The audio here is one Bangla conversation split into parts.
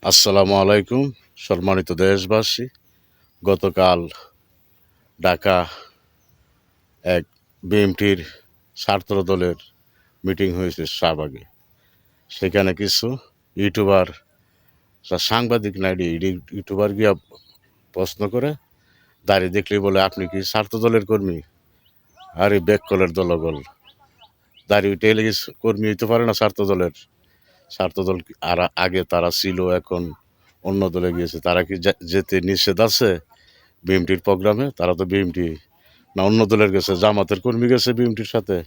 আসসালামু আলাইকুম সম্মানিত দেশবাসী। গতকাল ঢাকা এক বিএনপির ছাত্র দলের মিটিং হয়েছে শাহবাগে। সেখানে কিছু ইউটিউবার সাংবাদিক নাইডি ইউটিউবার গিয়া প্রশ্ন করে, দাঁড়িয়ে দেখলেই বলে আপনি কি ছাত্র দলের কর্মী? আরে বেককলের দলগল, দাঁড়িয়ে উঠে এলে কর্মী হইতে পারে না ছাত্র দলের? ছাত্র দল আর আগে তারা ছিল, এখন অন্য দলে গিয়েছে। তারা কি যেতে নিষেধ আছে বিএমটির প্রোগ্রামে? তারা তো বিএমটি না অন্য দলের গেছে, জামাতের কর্মী গেছে বিএমটির সাথে,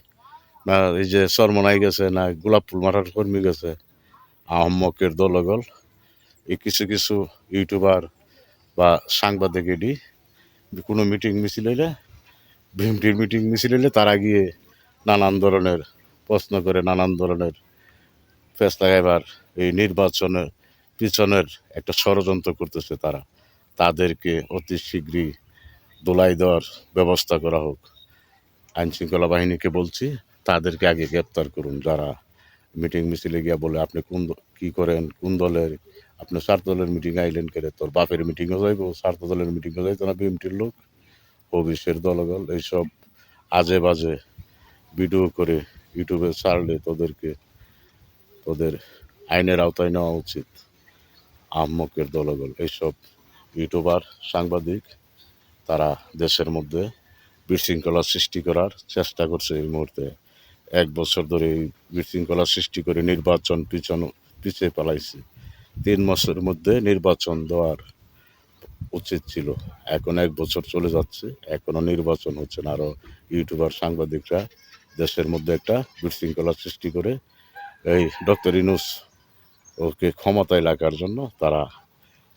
না এই যে চরমনাই গেছে, না গোলাপফুল মারার কর্মী গেছে? আহম্মকের দলগল। এই কিছু কিছু ইউটিউবার বা সাংবাদিক এডি কোনো মিটিং মিছিল হইলে, বিএমটির মিটিং মিছিল হইলে তারা গিয়ে নানান ধরনের প্রশ্ন করে, নানান ধরনের ফেস লাগাইবার এই নির্বাচনের পিছনের একটা ষড়যন্ত্র করতেছে তারা। তাদেরকে অতি শীঘ্রই দোলাই দেওয়ার ব্যবস্থা করা হোক। আইনশৃঙ্খলা বাহিনীকে বলছি, তাদেরকে আগে গ্রেপ্তার করুন। যারা মিটিং মিছিলে গিয়া বলে আপনি কি করেন, কোন দলের, আপনি ছাত্র দলের মিটিং আইলেন করে? তোর বাপের মিটিংও যাইব, ছাত্র দলের মিটিংও যাইতো না বিএমটির লোক? হবিষের দলগল এইসব আজে বাজে ভিডিও করে ইউটিউবে ছাড়লে তোদের আইনের আওতায় নেওয়া উচিত। আহম্মকের দলগল এইসব ইউটিউবার সাংবাদিক, তারা দেশের মধ্যে বিশৃঙ্খলা সৃষ্টি করার চেষ্টা করছে। এই মুহূর্তে 1 বছর ধরে এই বিশৃঙ্খলা সৃষ্টি করে নির্বাচন পিছিয়ে পালাইছে। 3 মাসের মধ্যে নির্বাচন দেওয়ার উচিত ছিল, এখন 1 বছর চলে যাচ্ছে, এখনো নির্বাচন হচ্ছে না। আরও ইউটিউবার সাংবাদিকরা দেশের মধ্যে একটা বিশৃঙ্খলা সৃষ্টি করে এই ডক্টর ইউনূস ওকে ক্ষমতায় রাখার জন্য তারা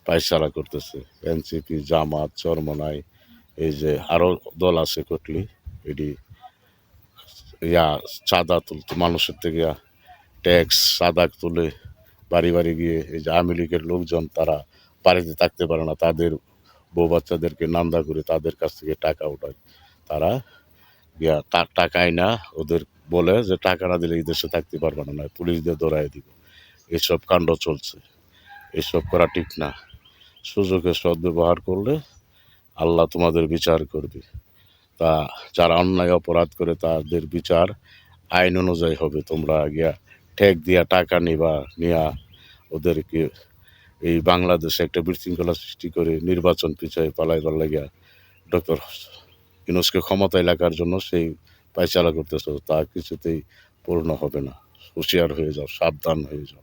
পায়চারা করতেছে। এনসিপি, জামাত, চরমনাই, এই যে আরও দল আছে কটলি, এটি চাঁদা তুলতে মানুষের থেকে, ট্যাক্স চাঁদা তুলে বাড়ি বাড়ি গিয়ে, এই যে আওয়ামী লীগের লোকজন তারা বাড়িতে থাকতে পারে না, তাদের বউ বাচ্চাদেরকে নান্দা করে তাদের কাছ থেকে টাকা উঠায়। তারা গিয়া টাকাই না, ওদের বলে যে টাকা না দিলে এই দেশে থাকতে পারবে না, পুলিশ দিয়ে ধরাই দিব। এসব কাণ্ড চলছে, এসব করা ঠিক না। সুযোগের সদ্ব্যবহার করলে আল্লাহ তোমাদের বিচার করবে। তা যারা অন্যায় অপরাধ করে তাদের বিচার আইন অনুযায়ী হবে। তোমরা গিয়া ঠেক দিয়া টাকা নিয়া ওদেরকে এই বাংলাদেশে একটা বিশৃঙ্খলা সৃষ্টি করে নির্বাচন পিছায় পালাইবার লাগিয়া ডক্টর ইউনূসকে ক্ষমতায় রাখার জন্য সেই পায়চারা করতেছ, তা কিছুতেই পূর্ণ হবে না। হুঁশিয়ার হয়ে যাও, সাবধান হয়ে যাও।